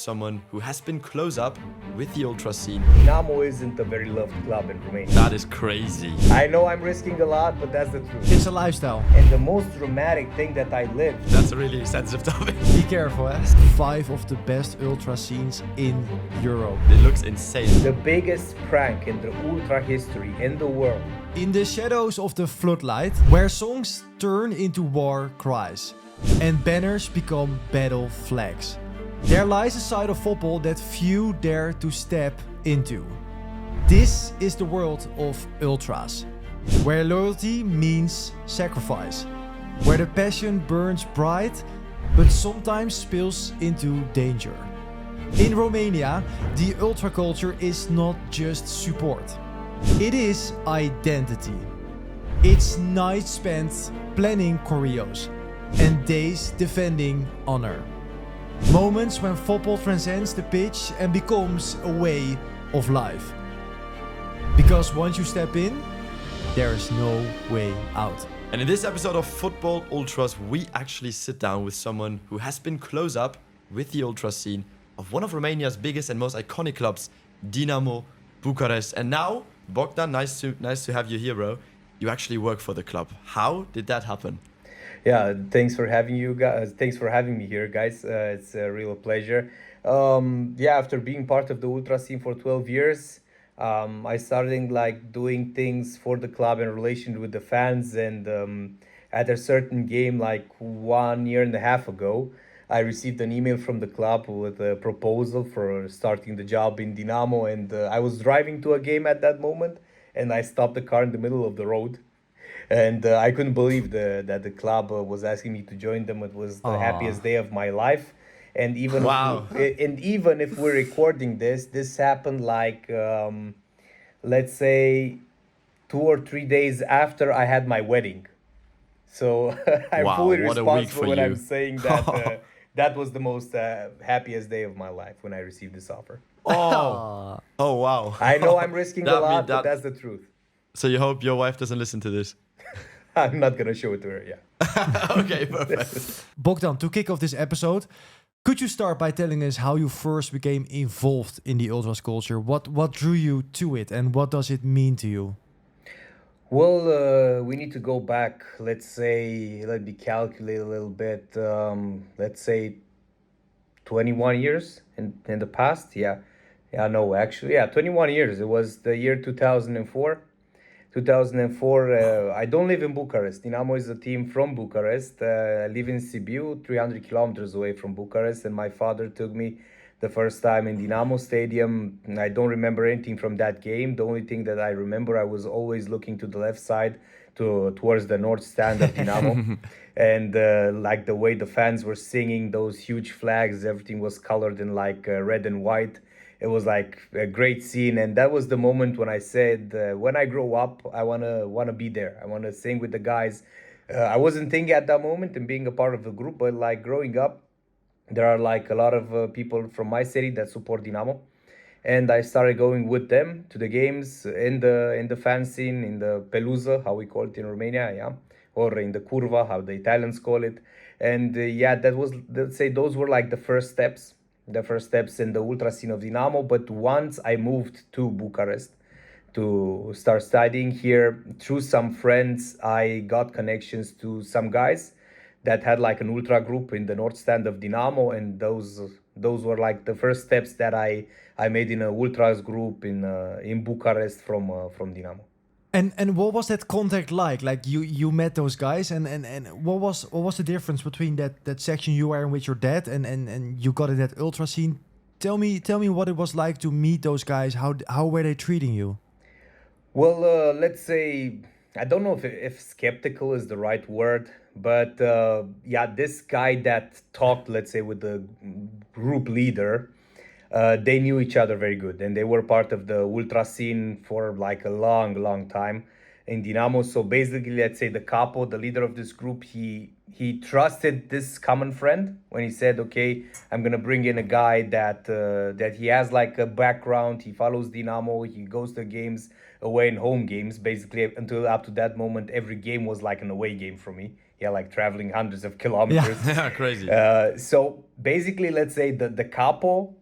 someone who has been close up with the ultra scene. Dinamo isn't a very loved club in Romania. That is crazy. I know I'm risking a lot, but that's the truth. It's a lifestyle. And the most dramatic thing that I lived. That's a really sensitive topic. Be careful, eh? 5 of the best ultra scenes in Europe. It looks insane. The biggest prank in the ultra history in the world. In the shadows of the floodlight, where songs turn into war cries and banners become battle flags, there lies a side of football that few dare to step into. This is the world of ultras, where loyalty means sacrifice, where the passion burns bright but sometimes spills into danger. In Romania, the ultra culture is not just support. It is identity. It's nights spent planning choreos and days defending honor. Moments when football transcends the pitch and becomes a way of life. Because once you step in, there is no way out. And in this episode of Football Ultras, we actually sit down with someone who has been close up with the ultra scene of one of Romania's biggest and most iconic clubs, Dinamo Bucharest. And now, Bogdan, nice to have you here, bro. You actually work for the club. How did that happen? Yeah, thanks for having you guys. Thanks for having me here, guys. It's a real pleasure. After being part of the ultra scene for 12 years, I started doing things for the club in relation with the fans. And at a certain game, like 1.5 years ago, I received an email from the club with a proposal for starting the job in Dinamo. And I was driving to a game at that moment, and I stopped the car in the middle of the road. And I couldn't believe that the club was asking me to join them. It was the happiest day of my life. And even even if we're recording this happened let's say 2 or 3 days after I had my wedding. So I'm fully responsible when I'm saying that that was the most happiest day of my life when I received this offer. Oh wow. I know I'm risking a lot, but that's the truth. So you hope your wife doesn't listen to this? I'm not going to show it to her, yeah. Okay, perfect. Bogdan, to kick off this episode, could you start by telling us how you first became involved in the ultras culture? What drew you to it and what does it mean to you? Well, we need to go back, let me calculate a little bit, let's say 21 years in the past. 21 years. It was the year 2004. I don't live in Bucharest. Dinamo is a team from Bucharest. I live in Sibiu, 300 kilometers away from Bucharest, and my father took me the first time in Dinamo Stadium. I don't remember anything from that game. The only thing that I remember, I was always looking to the left side towards the north stand of Dinamo. And the way the fans were singing those huge flags, everything was colored in red and white. It was like a great scene, and that was the moment when I said, when I grow up, I wanna be there. I wanna sing with the guys. I wasn't thinking at that moment and being a part of the group, but growing up, there are a lot of people from my city that support Dinamo, and I started going with them to the games in the fan scene, in the peluza, how we call it in Romania, yeah, or in the curva, how the Italians call it, and that was, let's say, those were the first steps. The first steps in the ultra scene of Dinamo. But once I moved to Bucharest to start studying here, through some friends, I got connections to some guys that had an ultra group in the north stand of Dinamo, and those were the first steps that I made in a ultras group in Bucharest from Dinamo. And what was that contact like? You met those guys, and what was the difference between that section you were in with your dad and you got in that ultra scene? Tell me what it was like to meet those guys. How were they treating you? Well, let's say, I don't know if skeptical is the right word, but this guy that talked, let's say, with the group leader, they knew each other very good, and they were part of the ultra scene for a long time in Dinamo. So basically, let's say the capo, the leader of this group, he trusted this common friend when he said, okay, I'm gonna bring in a guy that he has a background, he follows Dinamo, he goes to games, away and home games. Basically, until up to that moment, every game was an away game for me. like traveling hundreds of kilometers. Yeah, crazy. So basically, let's say the capo,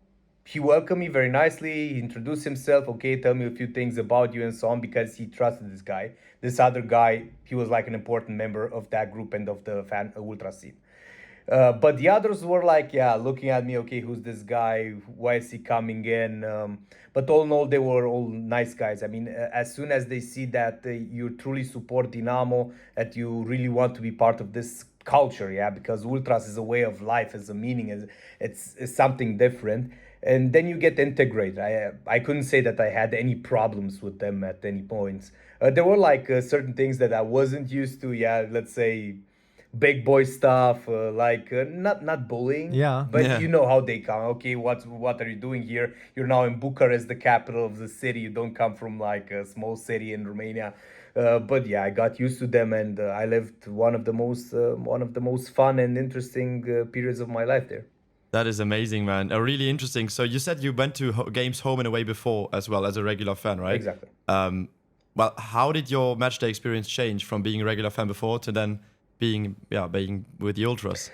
he welcomed me very nicely. He introduced himself. Okay, tell me a few things about you and so on, because he trusted this guy. This other guy, he was like an important member of that group and of the fan ultra scene. But the others were like, yeah, looking at me, okay, who's this guy? Why is he coming in? But all in all, they were all nice guys. I mean, as soon as they see that you truly support Dinamo, that you really want to be part of this culture, yeah, because ultras is a way of life, is a meaning, it's something different. And then you get integrated. I couldn't say that I had any problems with them at any points. There were like certain things that I wasn't used to, yeah, let's say big boy stuff, not bullying, but Yeah. you know how they come. Okay, what are you doing here? You're now in Bucharest, the capital of the city. You don't come from like a small city in Romania. But yeah, I got used to them, and I lived one of the most fun and interesting periods of my life there. That is amazing, man. Really interesting. So you said you went to games home and away before as well as a regular fan, right? Exactly. Well, how did your match day experience change from being a regular fan before to then being with the ultras?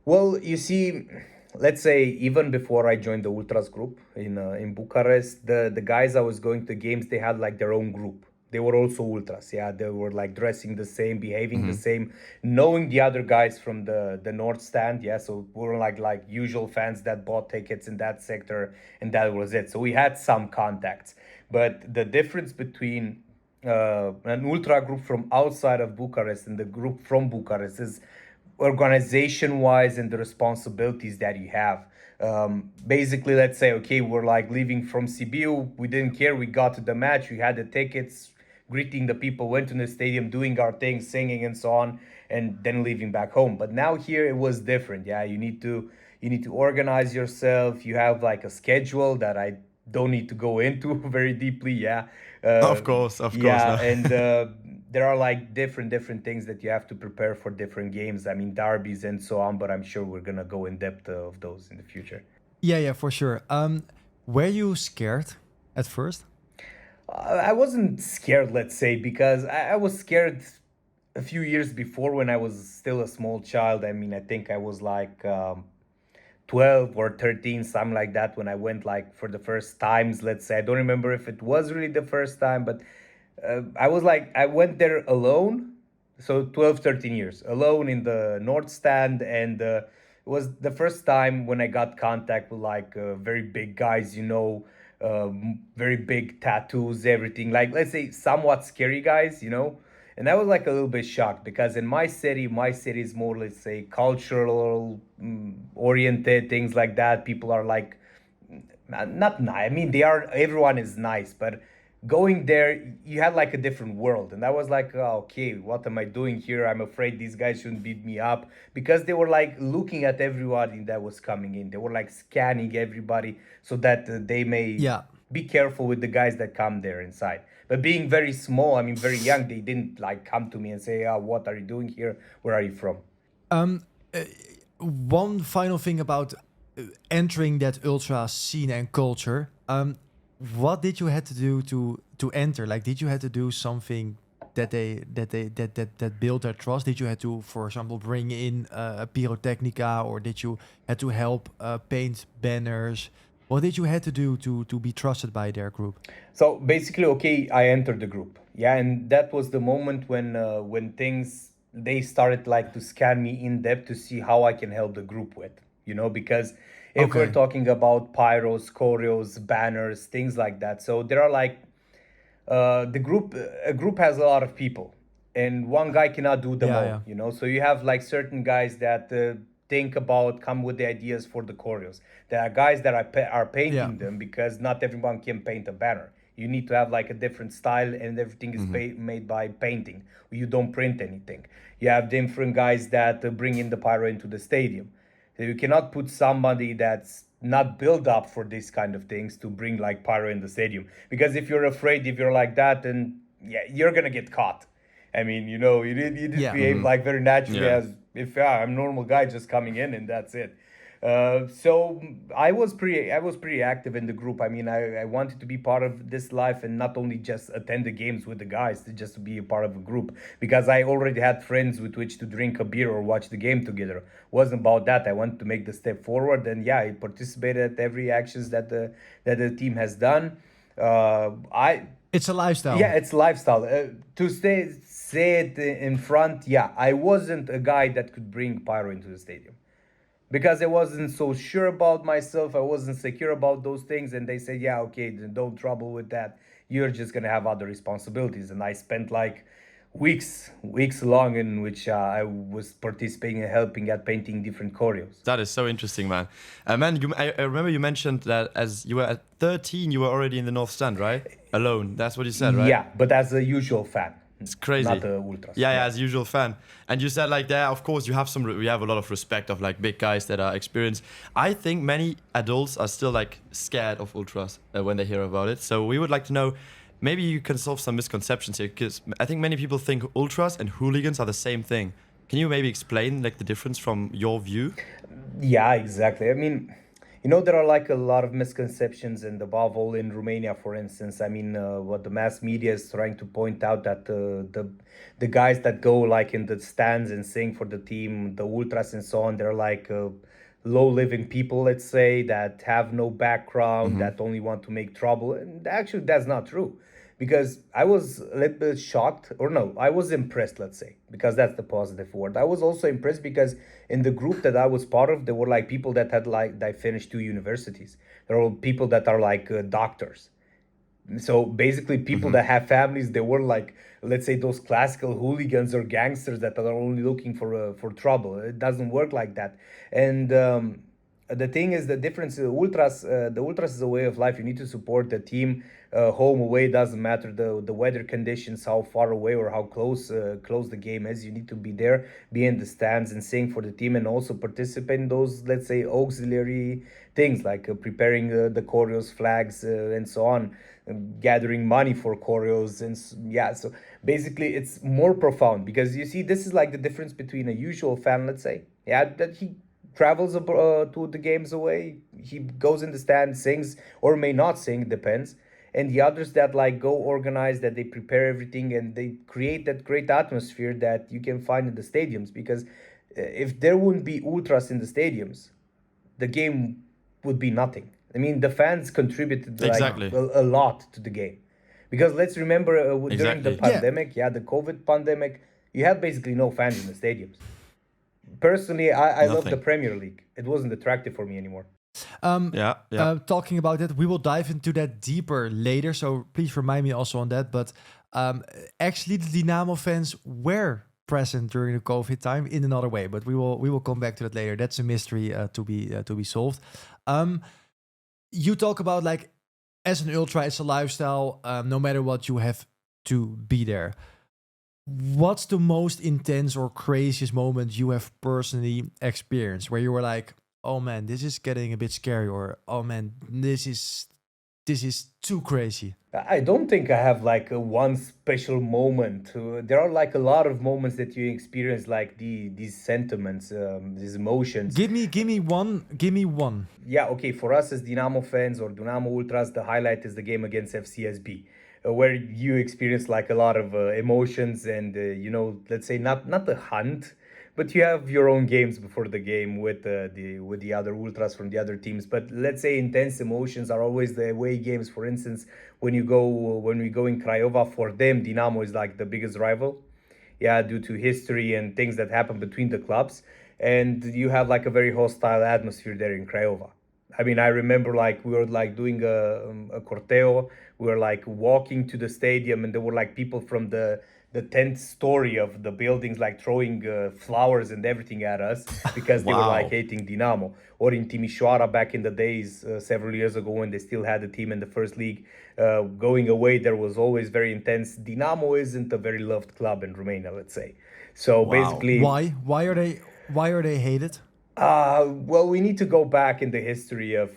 Well, you see, let's say even before I joined the Ultras group in Bucharest, the guys I was going to games, they had like their own group. They were also Ultras, yeah. They were like dressing the same, behaving the same, knowing the other guys from the North Stand, yeah. So we were like usual fans that bought tickets in that sector, and that was it. So we had some contacts, but the difference between an ultra group from outside of Bucharest and the group from Bucharest is organization wise and the responsibilities that you have. Basically, let's say, okay, we're like leaving from Sibiu. We didn't care. We got to the match. We had the tickets, greeting the people, went to the stadium, doing our thing, singing and so on, and then leaving back home. But now here it was different. Yeah, you need to organize yourself. You have like a schedule that I don't need to go into very deeply. Yeah. Of course. Yeah, No. and there are like different things that you have to prepare for different games. I mean, derbies and so on, but I'm sure we're gonna go in depth of those in the future. Yeah, for sure. Were you scared at first? I wasn't scared, let's say, because I was scared a few years before when I was still a small child. I mean, I think I was like 12 or 13, something like that, when I went like for the first times, let's say. I don't remember if it was really the first time, but I went there alone. So 12, 13 years alone in the North Stand. And it was the first time when I got contact with like very big guys, very big tattoos, everything, like, let's say, somewhat scary guys, And I was like a little bit shocked because in my city is more, let's say, cultural oriented, things like that. People are like, not nice. I mean, everyone is nice, but going there, you had like a different world. And I was like, oh, okay, what am I doing here? I'm afraid these guys shouldn't beat me up, because they were like looking at everybody that was coming in. They were like scanning everybody so that they may be careful with the guys that come there inside. But being very small, I mean, very young, they didn't like come to me and say, oh, what are you doing here? Where are you from? One final thing about entering that ultra scene and culture. What did you have to do to enter? Like, did you have to do something that built their trust? Did you have to, for example, bring in a pyrotechnica, or did you had to help paint banners? What did you have to do to be trusted by their group? So basically, okay, I entered the group. Yeah, and that was the moment when they started like to scan me in depth to see how I can help the group with, because if we're talking about pyros, choreos, banners, things like that. So there are like a group has a lot of people, and one guy cannot do them all, So you have like certain guys that come with the ideas for the choreos. There are guys that are painting them, because not everyone can paint a banner. You need to have like a different style, and everything is made by painting. You don't print anything. You have different guys that bring in the pyro into the stadium. So you cannot put somebody that's not built up for this kind of things to bring like pyro in the stadium, because if you're afraid, if you're like that, then you're gonna get caught. I mean, you behave like very naturally as if I'm a normal guy just coming in, and that's it. So I was pretty active in the group. I mean, I wanted to be part of this life and not only just attend the games with the guys, to just to be a part of a group, because I already had friends with which to drink a beer or watch the game together. Wasn't about that. I wanted to make the step forward, and yeah, I participated at every actions that the team has done. I It's a lifestyle. Yeah, it's lifestyle. To say it in front, yeah, I wasn't a guy that could bring Pyro into the stadium because I wasn't so sure about myself. I wasn't secure about those things, and they said, "Yeah, okay, then don't trouble with that. You're just gonna have other responsibilities." And I spent like weeks long in which I was participating and helping at painting different choreos. That is so interesting, man. Man, I remember you mentioned that as you were at 13, you were already in the North Stand, right? Alone. That's what you said, right? Yeah, but as a usual fan. It's crazy. Not a ultras. Yeah, as usual fan. And you said like there, of course, you have we have a lot of respect of like big guys that are experienced. I think many adults are still like scared of ultras when they hear about it. So we would like to know, maybe you can solve some misconceptions here, because I think many people think ultras and hooligans are the same thing. Can you maybe explain like the difference from your view? Yeah, exactly. I mean, there are like a lot of misconceptions, and above all in Romania, for instance. I mean, what the mass media is trying to point out that the guys that go like in the stands and sing for the team, the ultras and so on, they're like low living people, let's say, that have no background, that only want to make trouble. And actually, that's not true. Because I was a little bit shocked, or no, I was impressed, let's say, because that's the positive word. I was also impressed because in the group that I was part of, there were like people that had like, that finished 2 universities. There were people that are like doctors. So basically people that have families, they were like, let's say, those classical hooligans or gangsters that are only looking for trouble. It doesn't work like that. And the thing is, the difference is the ultras is a way of life. You need to support the team, home, away, doesn't matter the weather conditions, how far away or how close the game is. You need to be there, be in the stands and sing for the team, and also participate in those, let's say, auxiliary things like preparing the choreos, flags, and so on, gathering money for choreos. And yeah, so basically it's more profound, because you see, this is like the difference between a usual fan, let's say, yeah, that he travels to the games away, he goes in the stand, sings, or may not sing, depends. And the others that like go organized, that they prepare everything and they create that great atmosphere that you can find in the stadiums. Because if there wouldn't be ultras in the stadiums, the game would be nothing. I mean, the fans contributed like Exactly. a lot to the game. Because let's remember during the Exactly. pandemic, the COVID pandemic, you had basically no fans in the stadiums. Personally, I love the Nothing. Premier League. It wasn't attractive for me anymore. Yeah. Talking about that, we will dive into that deeper later. So please remind me also on that. But actually, the Dinamo fans were present during the COVID time in another way. But we will come back to that later. That's a mystery to be solved. You talk about like as an ultra, it's a lifestyle. No matter what, you have to be there. What's the most intense or craziest moment you have personally experienced where you were like, oh man, this is getting a bit scary, or oh man, this is too crazy? I don't think I have like a one special moment. There are like a lot of moments that you experience, like these sentiments, these emotions. Give me one. Yeah, okay. For us as Dinamo fans or Dinamo Ultras, the highlight is the game against FCSB, where you experience like a lot of emotions and let's say not the hunt, but you have your own games before the game with the other ultras from the other teams. But let's say intense emotions are always the away games. For instance, when we go in Craiova, for them Dinamo is like the biggest rival, yeah, due to history and things that happen between the clubs, and you have like a very hostile atmosphere there in Craiova. I mean, I remember like we were like doing a corteo. We were like walking to the stadium, and there were like people from the 10th story of the buildings like throwing flowers and everything at us because they were Wow. like hating Dinamo. Or in Timișoara back in the days, several years ago, when they still had a team in the first league, going away, there was always very intense. Dinamo isn't a very loved club in Romania, let's say. So Wow. basically, Why are they hated? well, we need to go back in the history of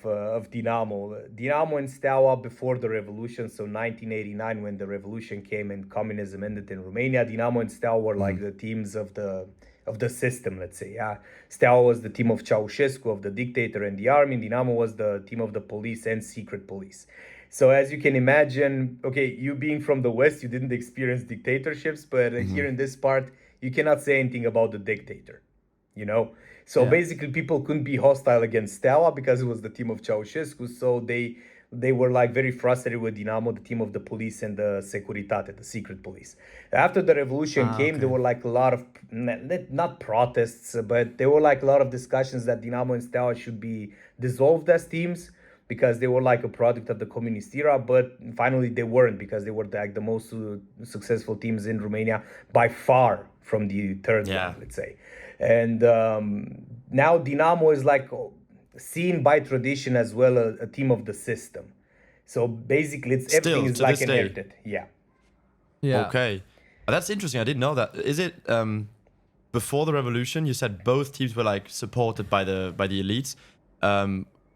Dinamo. Dinamo and Steaua before the revolution, so 1989, when the revolution came and communism ended in Romania. Dinamo and Steaua were like the teams of the of the system, let's say. Yeah, Steaua was the team of Ceausescu, of the dictator and the army. Dinamo was the team of the police and secret police. So as you can imagine, okay, you being from the West, you didn't experience dictatorships, but here in this part, you cannot say anything about the dictator, you know? So basically people couldn't be hostile against Steaua because it was the team of Ceausescu. So they were like very frustrated with Dinamo, the team of the police and the Securitate, the secret police. After the revolution came, there were like a lot of, not protests, but there were like a lot of discussions that Dinamo and Steaua should be dissolved as teams, because they were like a product of the communist era, but finally they weren't, because they were like the most successful teams in Romania by far from the third one, let's say. And now Dinamo is like seen by tradition as well a team of the system. So basically everything is like inherited. Yeah. Okay. That's interesting. I didn't know that. Is it before the revolution, you said both teams were like supported by the elites.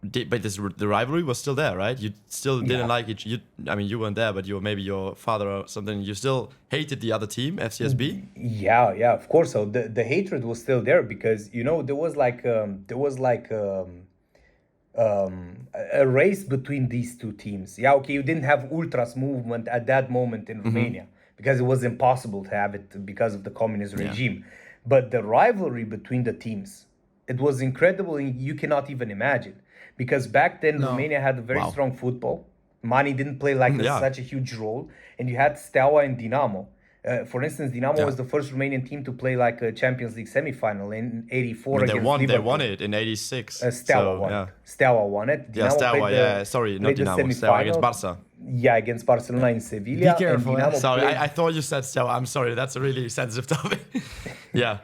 But the rivalry was still there, right? You still didn't like it. I mean, you weren't there, but maybe your father or something. You still hated the other team, FCSB. Yeah, of course. So the hatred was still there, because there was a race between these two teams. Yeah, okay, you didn't have ultras movement at that moment in Romania, because it was impossible to have it because of the communist regime. But the rivalry between the teams, it was incredible, and you cannot even imagine. Because back then, Romania had a very strong football. Money didn't play such a huge role. And you had Steaua and Dinamo. For instance, Dinamo was the first Romanian team to play like a Champions League semi-final in 84 against Liverpool. They won it in 86. Steaua won it. Steaua won it. Dinamo Steaua, not Dinamo. Steaua against Barça. Yeah, against Barcelona in Sevilla. Be careful. Sorry, I thought you said Steaua. I'm sorry, that's a really sensitive topic. Yeah.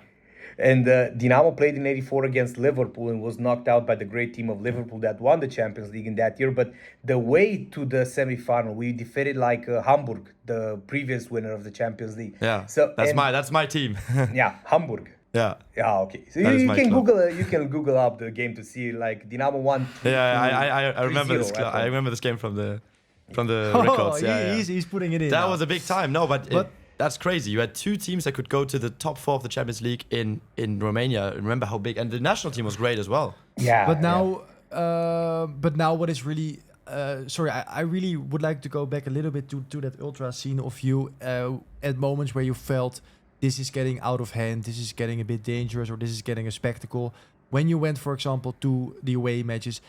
And Dinamo played in 84 against Liverpool and was knocked out by the great team of Liverpool that won the Champions League in that year. But the way to the semi-final, we defeated like Hamburg, the previous winner of the Champions League. Yeah, so that's my team. Yeah, Hamburg. Yeah. Yeah. Okay. So you can Google up the game to see like Dinamo won. I remember this. I remember this game from the records. Yeah, he's putting it in. That was a big time. No, but that's crazy. You had two teams that could go to the top 4 of the Champions League in Romania. Remember how big, and the national team was great as well. Yeah. But now, what is really sorry, I really would like to go back a little bit to that ultra scene of you at moments where you felt this is getting out of hand, this is getting a bit dangerous, or this is getting a spectacle. When you went, for example, to the away matches,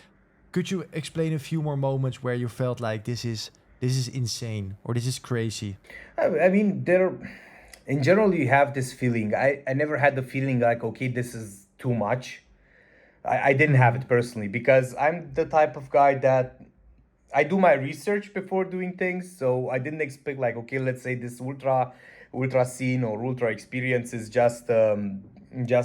could you explain a few more moments where you felt like this is insane or this is crazy? I mean, in general, you have this feeling. I never had the feeling like, okay, this is too much. I didn't have it personally, because I'm the type of guy that I do my research before doing things. So I didn't expect like, okay, let's say this ultra scene or ultra experience is just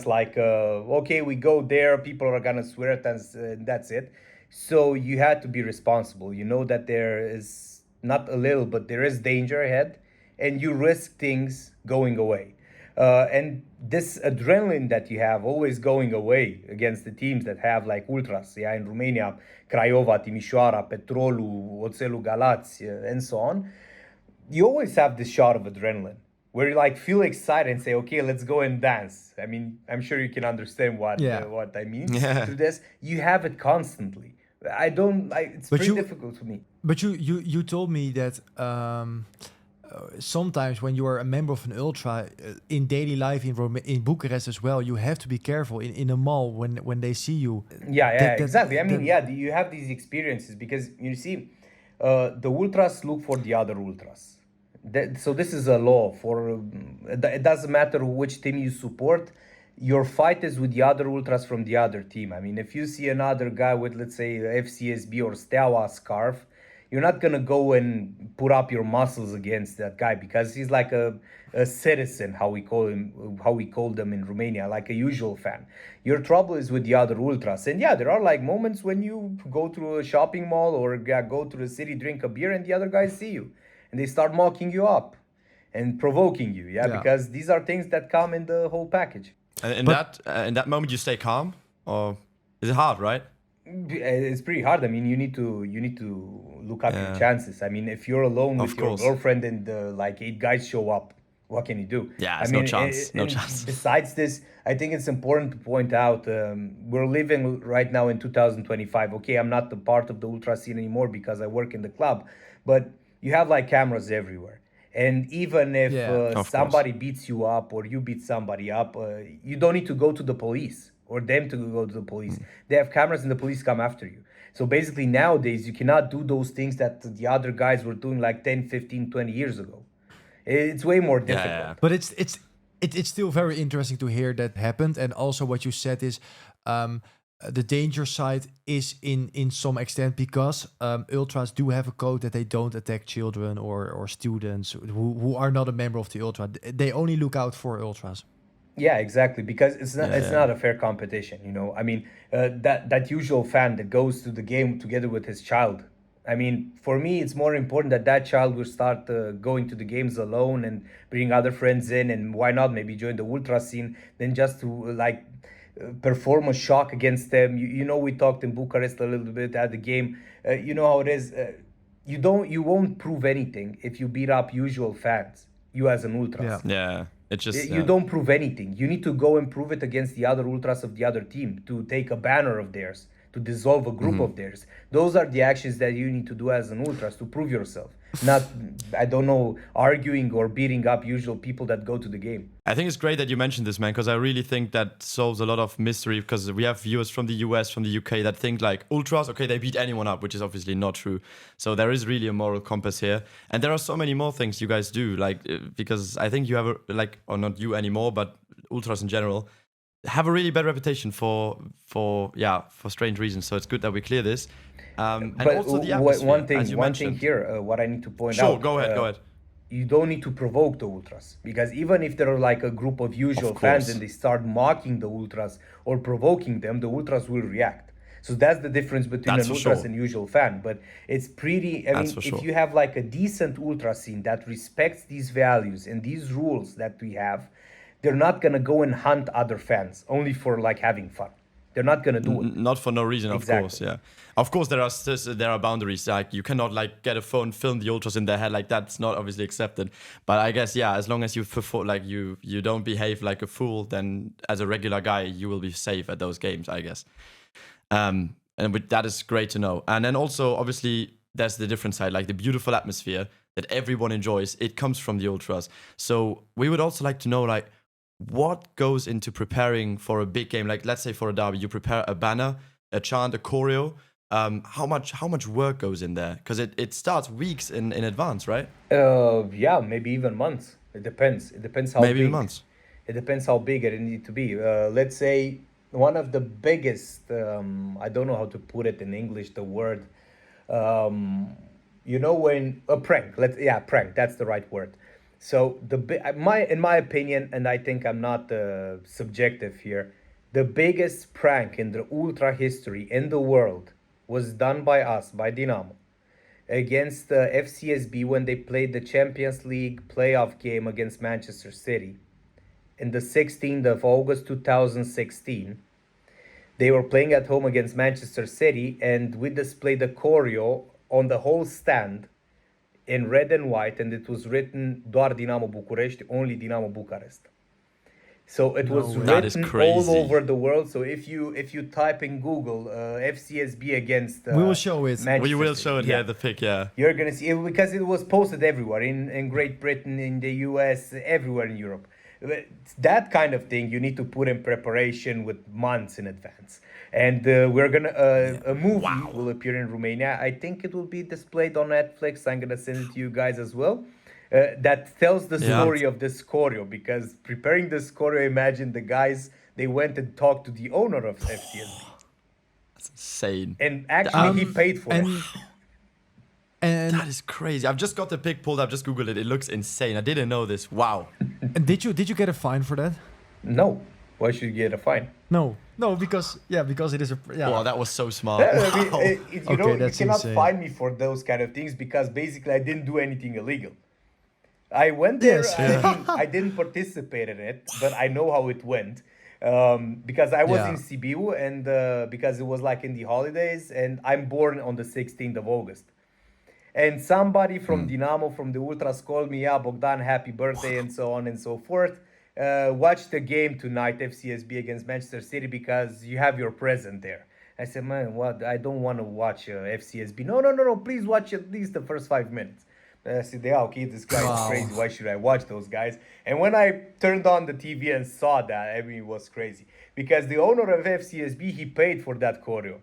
like, okay, we go there, people are gonna swear at us, that's it. So you had to be responsible. You know that there is not a little, but there is danger ahead, and you risk things going away. And this adrenaline that you have always going away against the teams that have like ultras, in Romania, Craiova, Timișoara, Petrolul, Oțelul Galați, and so on, you always have this shot of adrenaline where you like feel excited and say, okay, let's go and dance. I mean, I'm sure you can understand what I mean through this. You have it constantly. It's pretty difficult for me. But you told me that sometimes when you are a member of an ultra in daily life in Bucharest as well, you have to be careful in a mall when they see you. Exactly. I mean, you have these experiences because you see, the ultras look for the other ultras. So this is a law for. It doesn't matter which team you support. Your fight is with the other ultras from the other team. I mean, if you see another guy with, let's say, FCSB or Steaua scarf, you're not going to go and put up your muscles against that guy because he's like a citizen, how we call them in Romania, like a usual fan. Your trouble is with the other ultras. And there are like moments when you go to a shopping mall or go to the city, drink a beer, and the other guys see you. And they start mocking you up and provoking you, because these are things that come in the whole package. And in that moment, you stay calm, or is it hard, right? It's pretty hard. I mean, you need to look up your chances. I mean, if you're alone with your girlfriend and like 8 guys show up, What can you do? Yeah, I it's mean, no chance. No and chance. besides this, I think it's important to point out we're living right now in 2025. Okay, I'm not the part of the ultra scene anymore because I work in the club, but you have like cameras everywhere. And even if Yeah. Of course. somebody beats you up or you beat somebody up, you don't need to go to the police or them to go to the police. They have cameras and the police come after you. So basically nowadays you cannot do those things that the other guys were doing like 10, 15, 20 years ago. It's way more Yeah, yeah, difficult. yeah. But it's still very interesting to hear that happened. And also what you said is the danger side is in some extent because ultras do have a code that they don't attack children or students who are not a member of the ultra. They only look out for ultras. Yeah, exactly. Because Yeah, it's yeah. not a fair competition, you know. I mean, that usual fan that goes to the game together with his child. I mean, for me, it's more important that that child will start going to the games alone and bring other friends in, and why not maybe join the ultra scene than just to perform a shock against them. You know, we talked in Bucharest a little bit at the game. You know how it is. You won't prove anything if you beat up usual fans. You as an ultras. Yeah. Yeah. It just You yeah. don't prove anything. You need to go and prove it against the other ultras of the other team, to take a banner of theirs, to dissolve a group of theirs. Those are the actions that you need to do as an ultras to prove yourself. Not, I don't know, arguing or beating up usual people that go to the game. I think it's great that you mentioned this, man, because I really think that solves a lot of mystery. Because we have viewers from the US, from the UK that think like ultras, okay, they beat anyone up, which is obviously not true. So there is really a moral compass here, and there are so many more things you guys do, like because I think you have or not you anymore, but ultras in general have a really bad reputation for strange reasons. So it's good that we clear this. And But also the atmosphere, as you one thing mentioned. here, what I need to point Sure, out. go ahead, go ahead. You don't need to provoke the ultras, because even if there are like a group of usual Of fans course. and they start mocking the ultras or provoking them, the ultras will react. So that's the difference between That's an for ultras sure. and usual fan. But it's pretty. I That's mean, for if sure. you have like a decent ultra scene that respects these values and these rules that we have, they're not gonna go and hunt other fans only for like having fun. They're not gonna do it. Not for no reason, of Exactly. course. Yeah, of course there are boundaries. Like you cannot like get a phone, film the ultras in their head. Like that's not obviously accepted. But I guess as long as you perform like you don't behave like a fool, then as a regular guy you will be safe at those games, I guess. That is great to know. And then also obviously there's the different side, like the beautiful atmosphere that everyone enjoys. It comes from the ultras. So we would also like to know like, what goes into preparing for a big game? Like let's say for a derby, you prepare a banner, a chant, a choreo. How much work goes in there? Because it starts weeks in advance, right? Yeah, maybe even months. It depends. It depends how Maybe big. even months. It depends how big it need to be. Let's say one of the biggest. I don't know how to put it in English. The word. You know, when a prank. Prank. That's the right word. So in my opinion, and I think I'm not subjective here, the biggest prank in the ultra history in the world was done by us, by Dinamo, against FCSB when they played the Champions League playoff game against Manchester City. In the 16th of August 2016, they were playing at home against Manchester City, and we displayed the choreo on the whole stand in red and white, and it was written doar Dinamo Bucharest, only Dinamo Bucharest. So it was way. That is written all crazy. over the world. So if you type in Google FCSB against We will show it. Manchester We will City, show it here, the pic, yeah. you're gonna see it because it was posted everywhere in Great Britain, in the US, everywhere in Europe. That kind of thing you need to put in preparation with months in advance. And we're gonna a movie will appear in Romania. I think it will be displayed on Netflix. I'm gonna send it to you guys as well. That tells the Yeah. story of this choreo, because preparing this choreo, imagine the guys, they went and talked to the owner of FCSB, That's insane. and actually he paid for it. And That is crazy. I've just got the pic pulled up, just Googled it. It looks insane. I didn't know this. Wow. and did you get a fine for that? No, why should you get a fine? No, because it is a Wow, that was so smart. I mean, Wow. you Okay, know, you that's cannot insane. fine me for those kind of things, because basically I didn't do anything illegal. I went there, Yes. I didn't participate in it, but I know how it went. Because I was Yeah. in Sibiu, and because it was like in the holidays, and I'm born on the 16th of August. And somebody from Dinamo, from the Ultras, called me, yeah, Bogdan, happy birthday, and so on and so forth. Watch the game tonight, FCSB against Manchester City, because you have your present there. I said, man, what? I don't want to watch FCSB. No, please watch at least the first 5 minutes. I said, yeah, okay, this guy is crazy. Why should I watch those guys? And when I turned on the TV and saw that, I mean, it was crazy. Because the owner of FCSB, he paid for that choreo.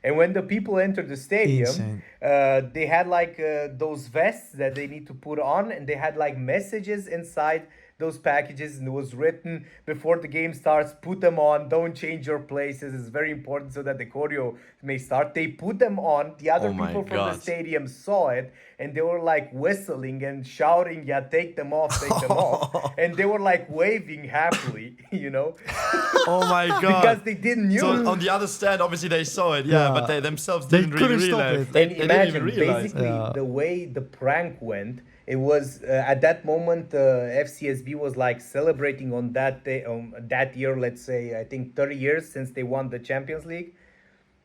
And when the people entered the stadium, they had like those vests that they need to put on, and they had like messages inside those packages, and it was written before the game starts, put them on, don't change your places, it's very important so that the choreo may start. They put them on, the other people from the stadium saw it, and they were like whistling and shouting, yeah, take them off, and they were like waving happily, you know. Oh my God. Because they didn't know. So on the other stand, obviously they saw it, but they themselves didn't really realize. And imagine, basically, the way the prank went, it was at that moment FCSB was like celebrating on that day, that year, let's say, I think 30 years since they won the Champions League.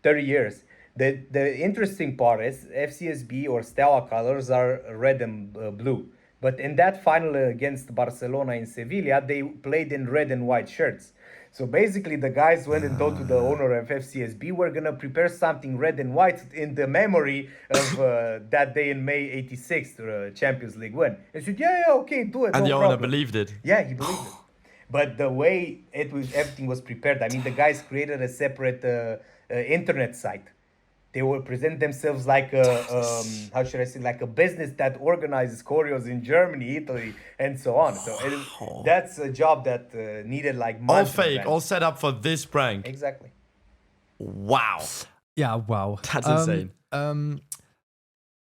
30 years. The interesting part is FCSB or Steaua colors are red and blue. But in that final against Barcelona in Sevilla, they played in red and white shirts. So basically, the guys went and told to the owner of FCSB, we're going to prepare something red and white in the memory of that day in May 86, Champions League win. And said, yeah, okay, do it. And no the problem. owner believed it. Yeah, he believed it. But the way everything was prepared, I mean, the guys created a separate internet site. They will present themselves like a, how should I say, like a business that organizes choreos in Germany, Italy, and so on. So that's a job that needed like months. All fake, all set up for this prank. Exactly. Wow. Yeah, wow. That's insane.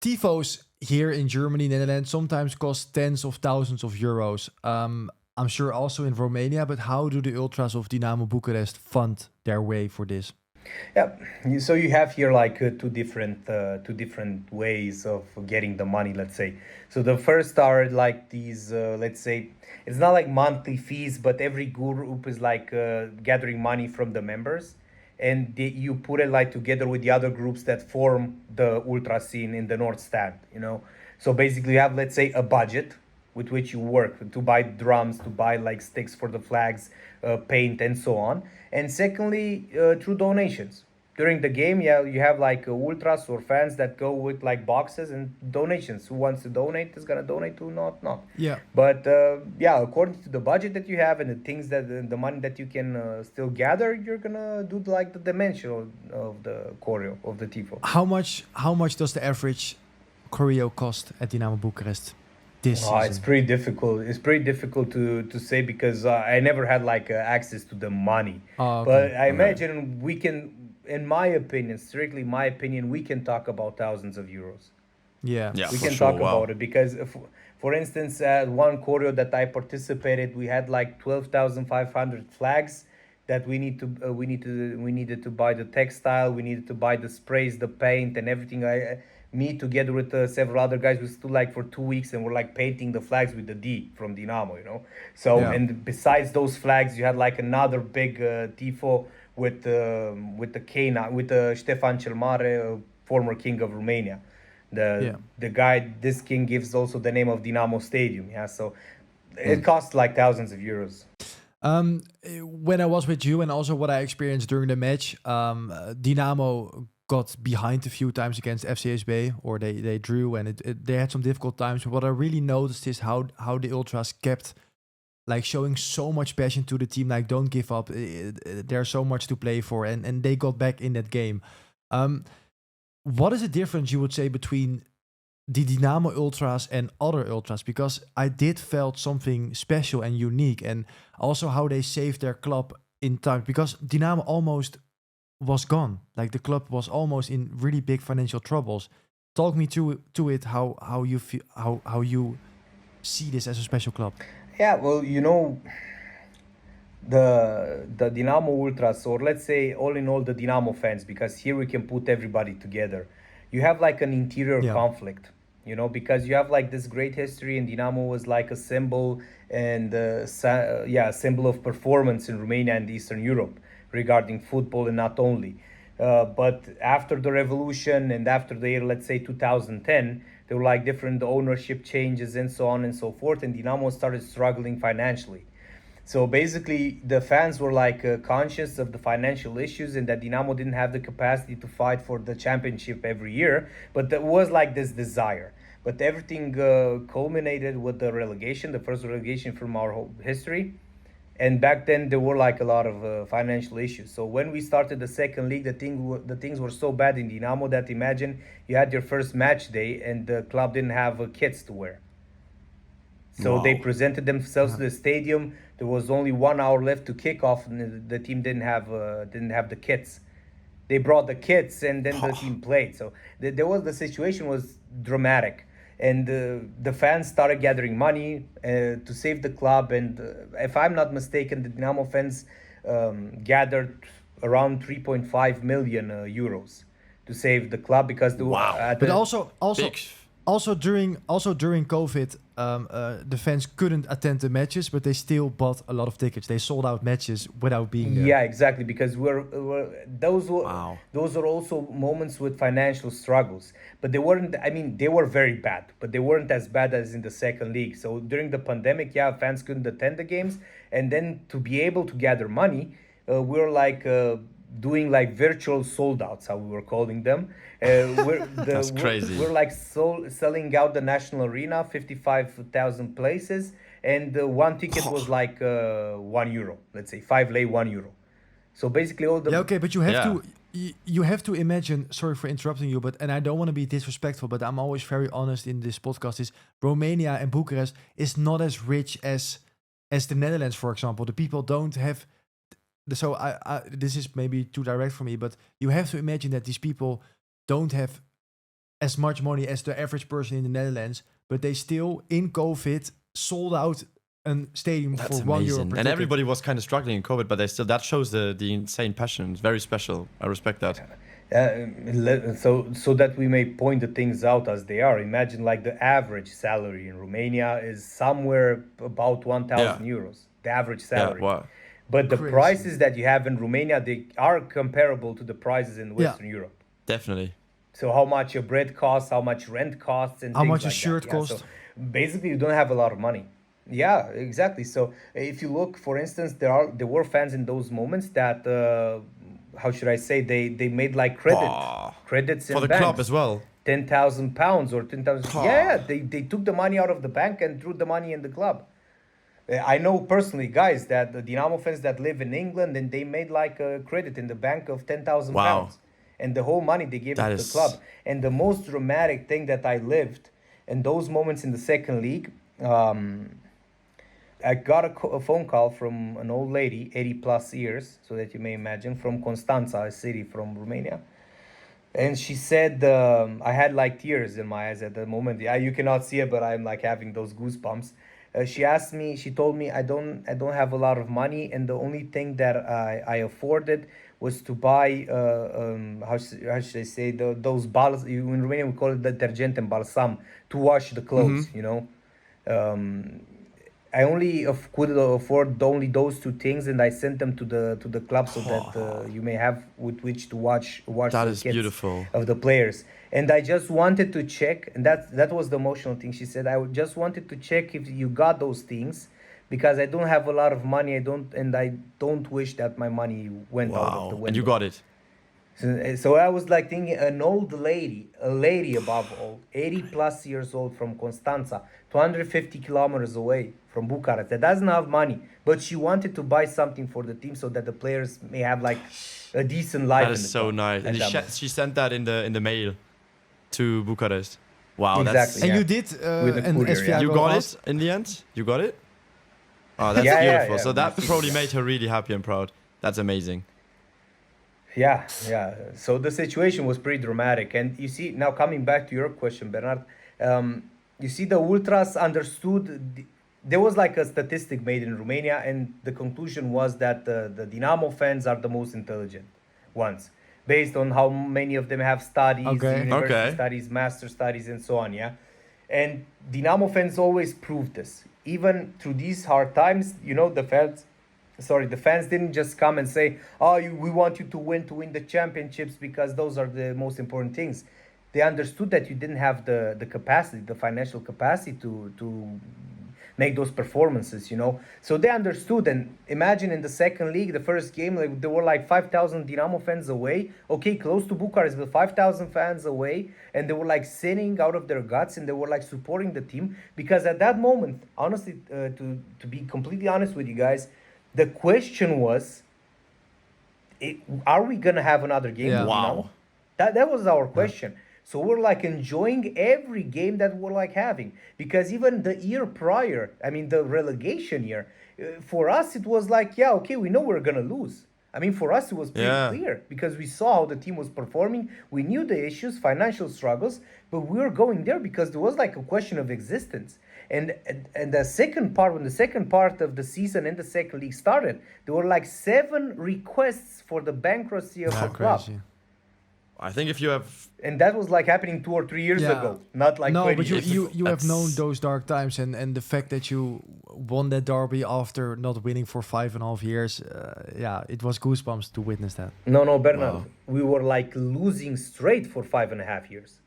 Tifos here in Germany, Netherlands, sometimes cost tens of thousands of euros. I'm sure also in Romania, but how do the ultras of Dinamo Bucharest fund their way for this? Yeah, so you have here like two different ways of getting the money, let's say. So the first are like these, let's say, it's not like monthly fees, but every group is like gathering money from the members, and you put it like together with the other groups that form the ultra scene in the North Stand, you know. So basically you have, let's say, a budget with which you work to buy drums, to buy like sticks for the flags, paint, and so on. And secondly, through donations. During the game, you have like ultras or fans that go with like boxes and donations. Who wants to donate is gonna donate, who not. Yeah. But according to the budget that you have and the things that the money that you can still gather, you're gonna do like the dimension of the choreo of the Tifo. How much does the average choreo cost at Dinamo Bucharest? It's pretty difficult. It's pretty difficult to say because I never had like access to the money. Okay. But I imagine we can, in my opinion, strictly my opinion, we can talk about thousands of euros. Yeah, we can talk about it because, for instance, at one choreo that I participated, we had like 12,500 flags that we needed to buy the textile, we needed to buy the sprays, the paint, and everything. Me together with several other guys, we stood like for 2 weeks and we're like painting the flags with the D from Dinamo, you know. So and besides those flags, you had like another big tifo with the K9, with Ștefan cel Mare, former king of Romania. The guy, this king gives also the name of Dinamo Stadium. Yeah, so it costs like thousands of euros. When I was with you and also what I experienced during the match, Dinamo got behind a few times against FCSB, or they drew, and they had some difficult times. But what I really noticed is how the ultras kept like showing so much passion to the team, like don't give up. There's so much to play for, and they got back in that game. What is the difference you would say between the Dinamo ultras and other ultras? Because I did felt something special and unique, and also how they saved their club in time, because Dinamo almost was gone. Like the club was almost in really big financial troubles. Talk me to it, how you feel, how you see this as a special club. Yeah, well, you know, the Dinamo ultras, or let's say all in all the Dinamo fans, because here we can put everybody together. You have like an interior conflict, you know, because you have like this great history, and Dinamo was like a symbol and a symbol of performance in Romania and Eastern Europe regarding football, and not only. But after the revolution and after the year, let's say 2010, there were like different ownership changes and so on and so forth, and Dinamo started struggling financially. So basically, the fans were like conscious of the financial issues and that Dinamo didn't have the capacity to fight for the championship every year. But there was like this desire. But everything culminated with the relegation, the first relegation from our whole history. And back then there were like a lot of financial issues. So when we started the second league, the things were so bad in Dinamo that imagine you had your first match day and the club didn't have kits to wear. So Wow. they presented themselves to the stadium. There was only 1 hour left to kick off, and the team didn't have the kits. They brought the kits, and then the team played. So the situation was dramatic, and the fans started gathering money to save the club. And if I'm not mistaken, the Dinamo fans gathered around 3.5 million euros to save the club because Wow. But also Big. during COVID, the fans couldn't attend the matches, but they still bought a lot of tickets. They sold out matches without being there. Yeah, exactly. Because Wow. those are also moments with financial struggles, but they weren't. I mean, they were very bad, but they weren't as bad as in the second league. So during the pandemic, yeah, fans couldn't attend the games, and then to be able to gather money, we were like doing like virtual sold outs, how we were calling them. That's crazy. We're like selling out the national arena, 55,000 places, and one ticket was like €1, let's say 5 lei, €1. So basically all the Yeah, okay, but you have Yeah. to you have to imagine. Sorry for interrupting you, but I don't want to be disrespectful, but I'm always very honest in this podcast. Is Romania and Bucharest is not as rich as the Netherlands, for example. The people don't have. So this is maybe too direct for me, but you have to imagine that these people don't have as much money as the average person in the Netherlands, but they still in COVID sold out a stadium That's for €1 per amazing. And ticket. everybody was kind of struggling in COVID, but that shows the insane passion. It's very special. I respect that. so that we may point the things out as they are. Imagine like the average salary in Romania is somewhere about 1,000 euros, the average salary. Yeah, wow. But the Crazy. prices that you have in Romania, they are comparable to the prices in Western Europe. Definitely. So how much your bread costs, how much rent costs, and How things much a like shirt that. Yeah, costs. so basically, you don't have a lot of money. Yeah, exactly. So if you look, for instance, there were fans in those moments that how should I say they made like credits in For the banks. club as well. £10,000 or 10,000. Yeah, they took the money out of the bank and threw the money in the club. I know personally guys that the Dinamo fans that live in England and they made like a credit in the bank of £10,000. Wow. And the whole money they gave That it to is- the club. And the most dramatic thing that I lived in those moments in the second league, I got a phone call from an old lady, 80 plus years, so that you may imagine, from Constanța, a city from Romania. And she said, I had like tears in my eyes at the moment. Yeah, you cannot see it, but I'm like having those goosebumps. She told me I don't have a lot of money, and the only thing that I afforded was to buy how should I say those balls in Romania we call it detergent and balsam to wash the clothes. You know, I only could afford only those two things, and I sent them to the club so that you may have with which to wash That the is kits beautiful. of the players. And I just wanted to check, and that was the emotional thing. She said, I just wanted to check if you got those things, because I don't have a lot of money. I don't wish that my money went out of the Wow. window. And you got it. So I was like thinking, an old lady, a lady above all, 80 plus years old from Constanța, 250 kilometers away from Bucharest, that doesn't have money, but she wanted to buy something for the team so that the players may have like a decent life. That in is the so club. nice. And that she sent that in the mail to Bucharest. Wow, Exactly. And yeah. you did With the an courier, SVI yeah. You will got ask- it in the end? You got it? Oh, that's Yeah, beautiful. yeah. So that We probably did, made her really happy and proud. That's amazing. Yeah. So the situation was pretty dramatic. And you see, now coming back to your question, Bernard, you see, the ultras understood. There was like a statistic made in Romania, and the conclusion was that the Dinamo fans are the most intelligent ones, based on how many of them have studies, Okay. university Okay. studies, master studies, and so on. Yeah. And Dinamo fans always proved this. Even through these hard times, the fans sorry, the fans didn't just come and say, "Oh, we want you to win the championships because those are the most important things." They understood that you didn't have the capacity, the financial capacity to make those performances, you know. So they understood. And imagine in the second league, the first game, like there were like 5,000 Dinamo fans away. Okay, close to Bucharest, but 5,000 fans away, and they were like singing out of their guts, and they were like supporting the team. Because at that moment, honestly, to be completely honest with you guys, the question was, are we gonna have another game? Yeah. with Dinamo? That was our question. So we're like enjoying every game that we're like having, because even the year prior, I mean the relegation year, for us it was like, yeah, okay, we know we're gonna lose. I mean, for us it was pretty clear because we saw how the team was performing. We knew the issues, financial struggles, but we were going there because there was like a question of existence. And the second part, when the second part of the season in the second league started, there were like 7 requests for the bankruptcy of the club. Crazy. I think if you have... And that was like happening 2 or 3 years ago, not like 20 but years ago. you have known those dark times, and the fact that you won that derby after not winning for 5.5 years, it was goosebumps to witness that. No, Bernard, we were like losing straight for 5.5 years.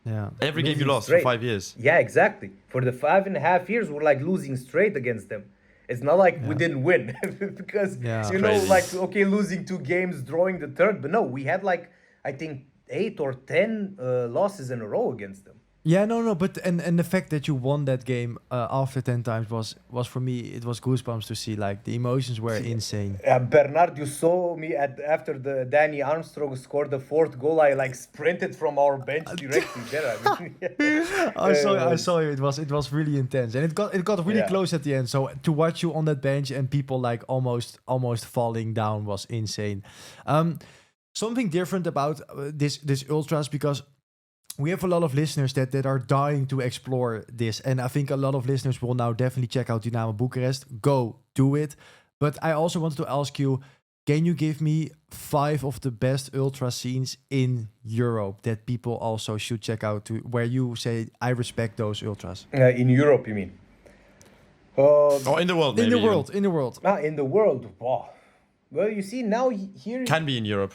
Yeah. Every game you Losing lost straight. for 5 years. Yeah, exactly. For the 5.5 years, we're like losing straight against them. It's not like we didn't win because, you know, Crazy. like, okay, losing 2 games, drawing the third. But no, we had like, I think 8 or 10 losses in a row against them. Yeah, no, but and the fact that you won that game after 10 times was for me, it was goosebumps to see. Like the emotions were insane. Bernard, you saw me after the Danny Armstrong scored the 4th goal. I like sprinted from our bench directly there. I mean, I saw you. It was really intense, and it got really close at the end. So to watch you on that bench and people like almost falling down was insane. Something different about this ultras, because we have a lot of listeners that are dying to explore this, and I think a lot of listeners will now definitely check out Dinamo Bucharest. Go do it. But I also wanted to ask you, can you give me 5 of the best ultra scenes in Europe that people also should check out, to where you say I respect those ultras? In Europe, you mean? Or in the world, maybe. In the world. In the world, wow. Well, you see, now here... Can be in Europe.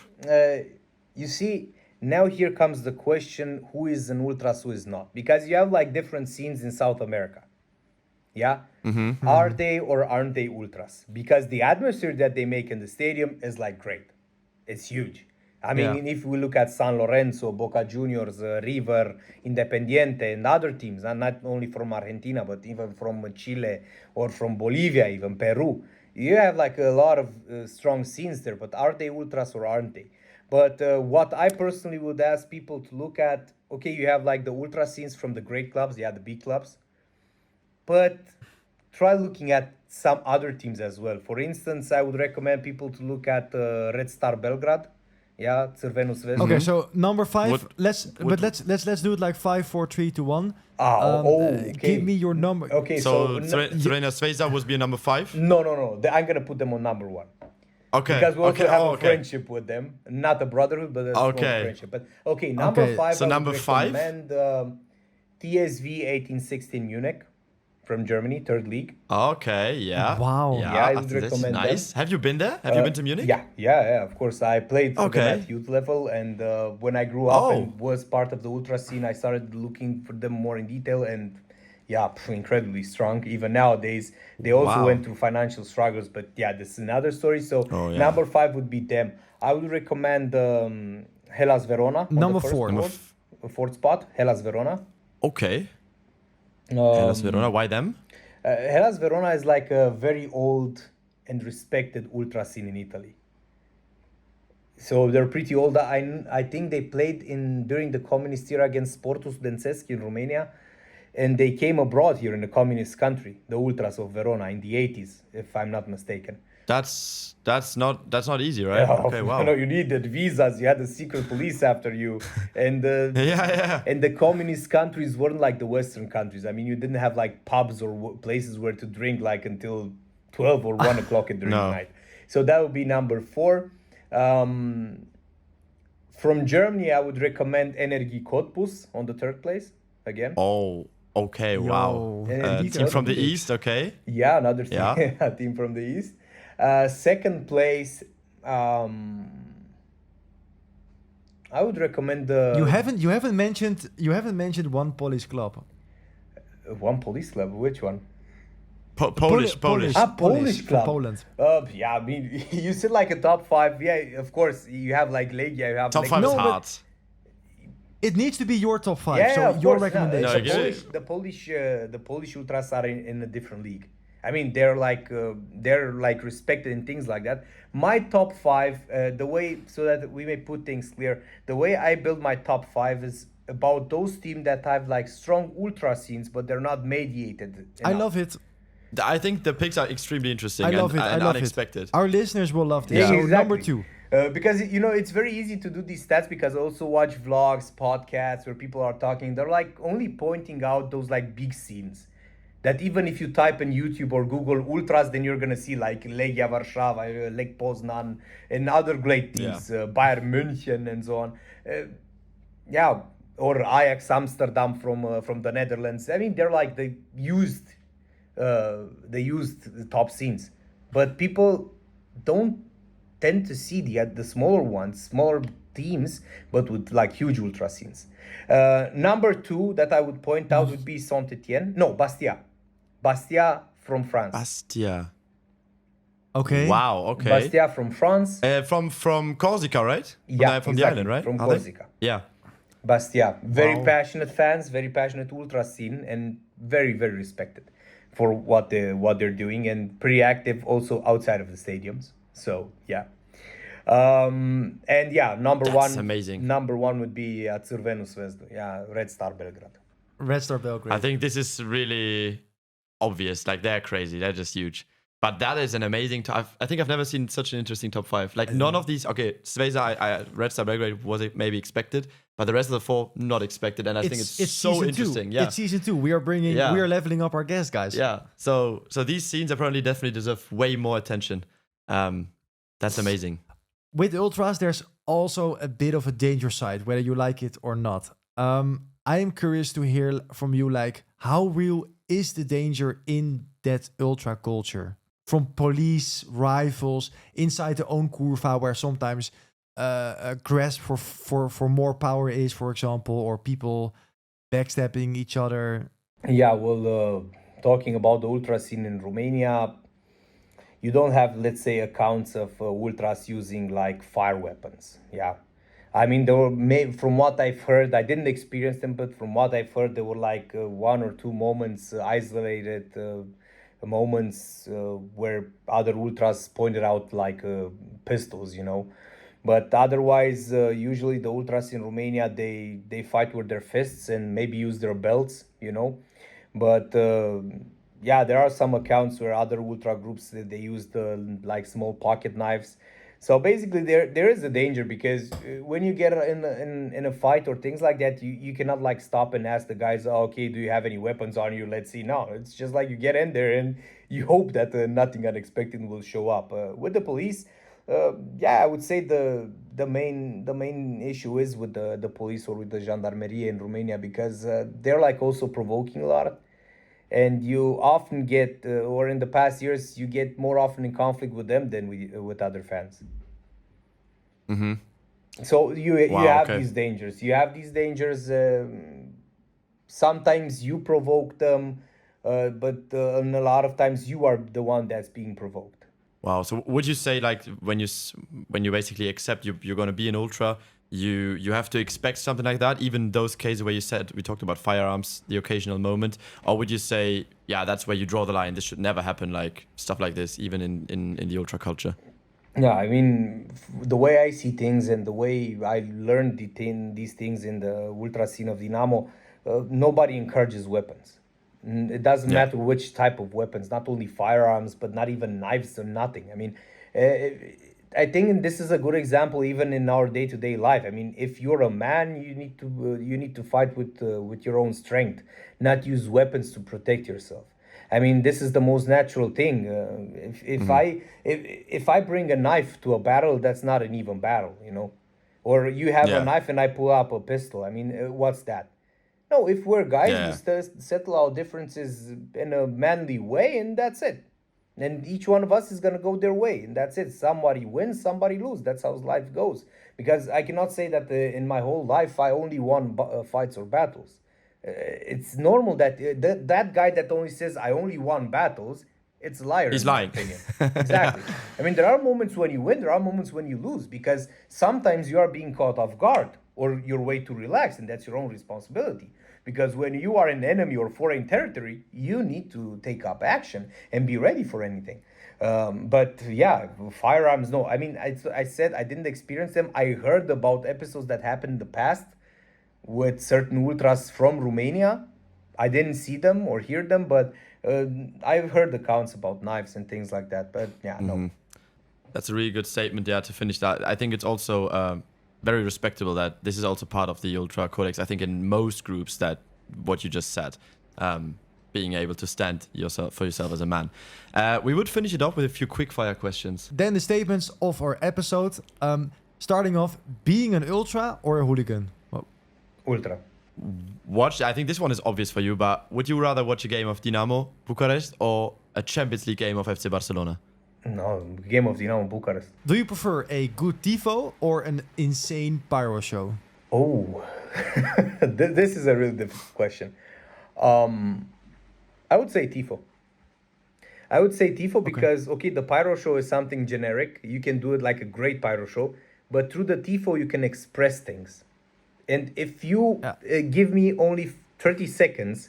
You see, now here comes the question, who is an ultras, who is not? Because you have like different scenes in South America. Yeah? Are they or aren't they ultras? Because the atmosphere that they make in the stadium is like great. It's huge. I mean, if we look at San Lorenzo, Boca Juniors, River, Independiente, and other teams, and not only from Argentina, but even from Chile or from Bolivia, even Peru, you have like a lot of strong scenes there. But are they ultras or aren't they? But what I personally would ask people to look at, okay, you have like the ultra scenes from the great clubs, the big clubs, but try looking at some other teams as well. For instance, I would recommend people to look at Red Star Belgrade, Crvenu Zvezdu. Okay, so number 5. Let's do it like 5, 4, 3, 2, 1. Okay. Give me your number. Okay, So Crvena Zvezda was be number 5? No. I'm gonna put them on number 1. Okay. Because we also have a okay. friendship with them, not a brotherhood, but a small friendship. But okay, number 5. So number 5. Recommend TSV 1816 Munich from Germany, 3rd league. Okay, yeah. Wow. Yeah, I would that's recommend nice. them. Have you been there? Have you been to Munich? Yeah, of course. I played for them Okay. at youth level, and when I grew up and was part of the ultra scene, I started looking for them more in detail, and incredibly strong. Even nowadays, they also went through financial struggles, but this is another story. So number 5 would be them. I would recommend Hellas Verona. Number 4. 4th spot, Hellas Verona. Okay. Hellas Verona, why them? Hellas Verona is like a very old and respected ultra scene in Italy. So they're pretty old. I think they played during the communist era against Sportul Studențesc in Romania, and they came abroad here in the communist country, the ultras of Verona, in the 80s, if I'm not mistaken. That's not easy, right? Okay, wow. No, you needed visas. You had the secret police after you, and and the communist countries weren't like the Western countries. I mean, you didn't have like pubs or places where to drink like until 12 or 1 o'clock in the night. So that would be number 4. From Germany, I would recommend Energie Cottbus on the 3rd place again. Oh, okay, wow. Yo. Team from the east, okay. Yeah, another team, Yeah. a team from the east. Second place, I would recommend the You haven't mentioned one Polish club. one police club. Which one? Polish. Polish. Polish from club. Poland. Yeah, I mean, you said like a top five. Yeah, of course, you have like Legia, you have Top Legia. 5 is No, but- hard. It needs to be your top 5. Yeah, so of your course. No, recommendation. No, the Polish ultras are in a different league. I mean, they're like respected in things like that. My top 5, the way, so that we may put things clear, the way I build my top 5 is about those teams that have like strong ultra scenes, but they're not mediated I enough. love it. I think the picks are extremely interesting I love it. and I love unexpected. it. Our listeners will love this. Yeah, So exactly. number 2. Because it's very easy to do these stats because I also watch vlogs, podcasts where people are talking. They're like only pointing out those like big scenes that even if you type in YouTube or Google ultras, then you're gonna see like Legia Warszawa, Lech Poznan, and other great teams, Bayern München and so on. Yeah, or Ajax Amsterdam from the Netherlands. I mean, they're like the used top scenes, but people don't tend to see the smaller ones, smaller teams, but with like huge ultra scenes. Number 2 that I would point out would be Bastia. Bastia from France. Bastia. Okay. Wow, okay. Bastia from France. From Corsica, right? Yeah, From the exactly, island, right? from Are they? Corsica. Yeah. Bastia, very Wow. passionate fans, very passionate ultra scene, and very, very respected for what they're doing, and pretty active also outside of the stadiums. So yeah, and yeah, That's amazing. Number 1 would be Crvenu Zvezdu, yeah, Red Star Belgrade. Red Star Belgrade. I think this is really obvious. Like, they're crazy. They're just huge. But that is an amazing I think I've never seen such an interesting top 5. Like, none of these. Okay, Zvezda, Red Star Belgrade was maybe expected, but the rest of the 4 not expected. And I think it's so season interesting. 2. Yeah. It's season 2. We are leveling up our guests, guys. Yeah. So these scenes apparently definitely deserve way more attention. That's amazing. With ultras, there's also a bit of a danger side, whether you like it or not. I am curious to hear from you, like, how real is the danger in that ultra culture? From police, rivals, inside the own curva, where sometimes a grasp for more power is, for example, or people backstabbing each other. Yeah, well, talking about the ultra scene in Romania, you don't have, let's say, accounts of ultras using like fire weapons. Yeah, I mean, there were from what I've heard, I didn't experience them, but from what I've heard, there were like 1 or 2 moments, isolated moments where other ultras pointed out like pistols, But otherwise, usually the ultras in Romania, they fight with their fists and maybe use their belts, But yeah, there are some accounts where other ultra groups, they use like small pocket knives. So basically, there is a danger because when you get in a fight or things like that, you cannot like stop and ask the guys, oh, okay, do you have any weapons on you? Let's see. No, it's just like you get in there and you hope that nothing unexpected will show up. With the police, yeah, I would say the main issue is with the police or with the gendarmerie in Romania because they're like also provoking a lot. And you often get, or in the past years, you get more often in conflict with them than with other fans. Mm-hmm. So you have okay. these dangers. You have these dangers. Sometimes you provoke them, but and a lot of times you are the one that's being provoked. Wow. So would you say, like, when you basically accept you're going to be an ultra, you have to expect something like that, even those cases where you said we talked about firearms, the occasional moment, or would you say, yeah, that's where you draw the line, this should never happen, like stuff like this, even in the ultra culture? Yeah, I mean, the way I see things and the way I learned these things in the ultra scene of Dinamo, nobody encourages weapons. It doesn't matter which type of weapons, not only firearms, but not even knives or nothing. I mean, I think this is a good example even in our day-to-day life. I mean, if you're a man, you need to fight with your own strength, not use weapons to protect yourself. I mean, this is the most natural thing. If I bring a knife to a battle, that's not an even battle, Or you have a knife and I pull up a pistol. I mean, what's that? No, if we're guys, we settle our differences in a manly way, and that's it. And each one of us is going to go their way. And that's it. Somebody wins, somebody loses. That's how life goes. Because I cannot say that in my whole life I only won fights or battles. It's normal that that guy that only says I only won battles, it's a liar. He's lying. Exactly. I mean, there are moments when you win, there are moments when you lose, because sometimes you are being caught off guard or you're way too relaxed, and that's your own responsibility. Because when you are in enemy or foreign territory, you need to take up action and be ready for anything. But yeah, firearms, no. I mean, I said I didn't experience them. I heard about episodes that happened in the past with certain ultras from Romania. I didn't see them or hear them, but I've heard accounts about knives and things like that. But yeah, no. That's a really good statement, yeah, to finish that. I think it's also very respectable that this is also part of the Ultra Codex. I think in most groups that what you just said, being able to stand for yourself as a man. We would finish it off with a few quick fire questions. Then the statements of our episode. Starting off, being an ultra or a hooligan? Well, Ultra. I think this one is obvious for you, but would you rather watch a game of Dinamo Bucharest or a Champions League game of FC Barcelona? No, game of Dinamo Bucharest. Do you prefer a good Tifo or an insane pyro show? Oh, this is a really difficult question. I would say Tifo. Because, okay, the pyro show is something generic. You can do it like a great pyro show, but through the Tifo, you can express things. And if you give me only 30 seconds,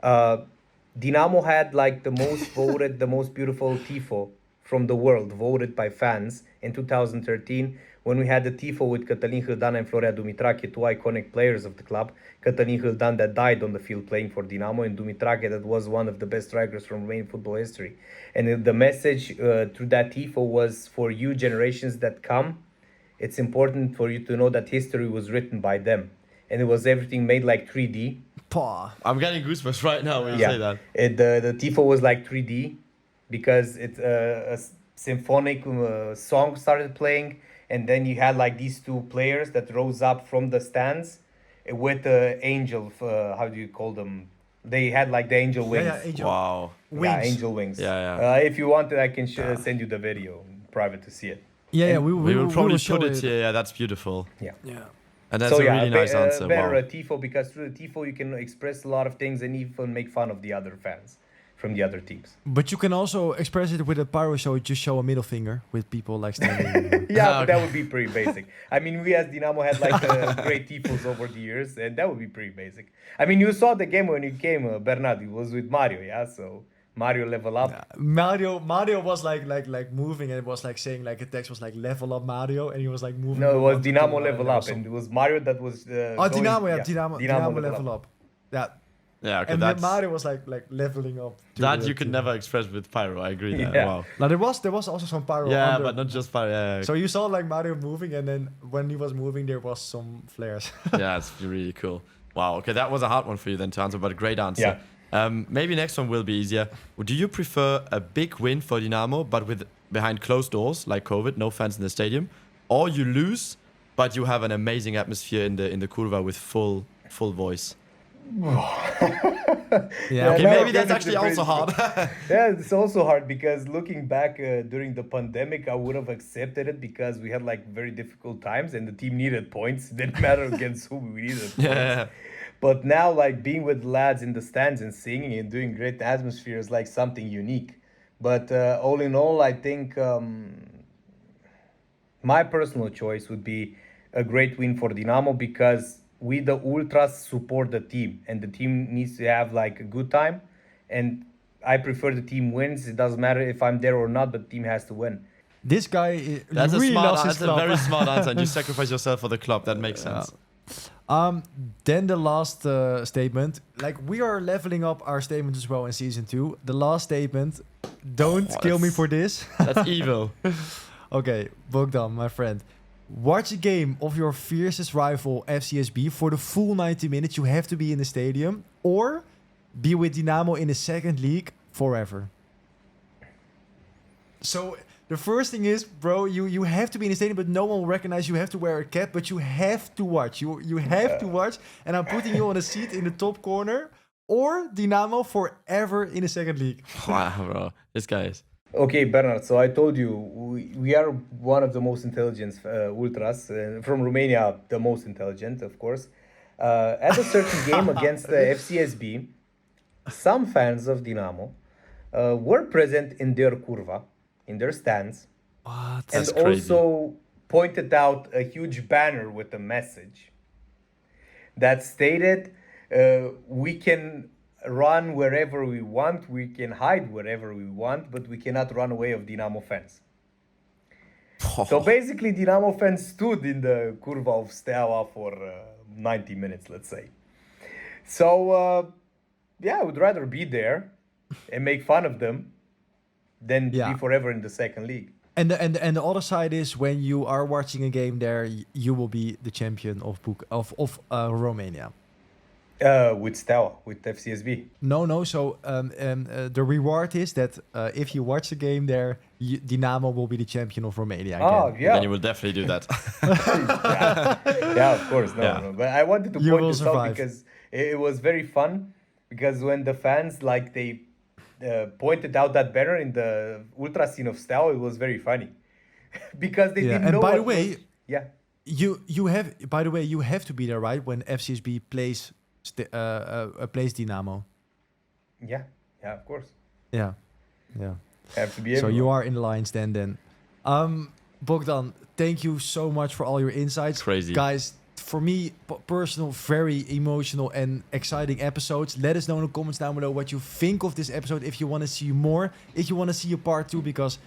Dinamo had like the most voted, the most beautiful Tifo from the world, voted by fans in 2013, when we had the Tifo with Cătălin Hâldan and Florea Dumitrache, two iconic players of the club. Cătălin Hâldan that died on the field playing for Dinamo, and Dumitrache that was one of the best strikers from Romanian football history. And the message through that Tifo was, for you generations that come, it's important for you to know that history was written by them. And it was everything made like 3D. Paw. I'm getting goosebumps right now when you say that. The Tifo was like 3D because it's a symphonic song started playing, and then you had like these two players that rose up from the stands with the angel, how do you call them? They had like the angel wings. Yeah, angel. Wow. Wings. Yeah, angel wings. Yeah. If you want it, I can send you the video private to see it. Yeah, we will probably show put it here. Yeah, that's beautiful. Yeah. And that's a really nice answer. Better Wow. a Tifo, because through the Tifo you can express a lot of things and even make fun of the other fans from the other teams. But you can also express it with a pyro show. Just show a middle finger with people like standing. But that would be pretty basic. I mean, we as Dinamo had like great Tifos over the years, and that would be pretty basic. I mean, you saw the game when you came, Bernard. It was with Mario, yeah. So Mario level up. Mario was like moving, and it was like saying like a text was like level up Mario, and he was like moving. No, it was Dinamo level up, and it was Mario that was. Dinamo level up. Yeah. Yeah, okay, and then Mario was like leveling up. That you could never express with Pyro. I agree. There. Yeah. Wow. Now there was also some pyro. Yeah, under. but not just Pyro. Yeah. So you saw like Mario moving, and then when he was moving, there was some flares. Yeah, it's really cool. Wow. Okay, that was a hard one for you then to answer, but a great answer. Yeah. Maybe next one will be easier. Do you prefer a big win for Dinamo, but with behind closed doors, like COVID, no fans in the stadium, or you lose, but you have an amazing atmosphere in the curva with full voice? Yeah. Okay, maybe that's actually also hard. Yeah, it's also hard because looking back during the pandemic, I would have accepted it because we had like very difficult times and the team needed points. It didn't matter against who, we needed points. Yeah. But now, like being with lads in the stands and singing and doing great atmosphere is like something unique. But all in all, I think my personal choice would be a great win for Dinamo, because we the ultras support the team and the team needs to have like a good time, and I prefer the team wins. It doesn't matter if I'm there or not, but the team has to win. This guy That's really loves that's his a club. very smart answer, and you sacrifice yourself for the club. That makes sense. Then the last statement, like we are leveling up our statements as well in season 2. The last statement, don't kill me for this. That's evil. Okay, Bogdan, my friend. Watch a game of your fiercest rival FCSB for the full 90 minutes. You have to be in the stadium, or be with Dinamo in the second league forever. So the first thing is, bro, you have to be in the stadium, but no one will recognize you. You have to wear a cap, but you have to watch. You have to watch, and I'm putting you on a seat in the top corner, or Dinamo forever in the second league. Wow, bro, this guy is. Okay, Bernard. So I told you we are one of the most intelligent ultras from Romania, the most intelligent, of course. At a certain game against the FCSB, some fans of Dinamo were present in their curva, in their stands, What? and That's crazy. also pointed out a huge banner with a message that stated, we can run wherever we want, we can hide wherever we want, but we cannot run away of Dinamo fans. So basically, Dinamo fans stood in the curva of Steaua for 90 minutes, let's say. So, yeah, I would rather be there and make fun of them than Yeah. be forever in the second league. And the other side is when you are watching a game there, you will be the champion of Romania. With Steaua, with FCSB. No. So the reward is that if you watch a game there, Dinamo will be the champion of Romania again. Oh, yeah. Then you will definitely do that. Yeah, of course. No, Yeah. no. But I wanted to You point will this out survive. because it was very fun. Because when the fans they pointed out that banner in the ultra scene of Steaua, it was very funny because they Yeah, didn't and know. by the what way, was- yeah, you have you have to be there, right, when FCSB plays plays Dinamo. yeah, of course. Yeah. Have to be. So you everywhere. are in the lines then. Bogdan, thank you so much for all your insights. Crazy. Guys, for me, personal, very emotional and exciting episodes. Let us know in the comments down below what you think of this episode. If you want to see more, if you want to see a part 2, because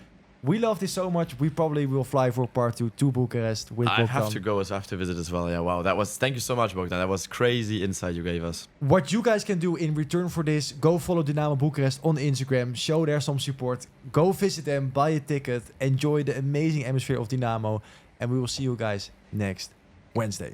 we love this so much, we probably will fly for part 2 to Bucharest with I Bogdan. have to go, so I have to visit as well. Yeah, wow. Thank you so much, Bogdan. That was crazy insight you gave us. What you guys can do in return for this, go follow Dinamo Bucharest on Instagram, show there some support, go visit them, buy a ticket, enjoy the amazing atmosphere of Dinamo, and we will see you guys next Wednesday.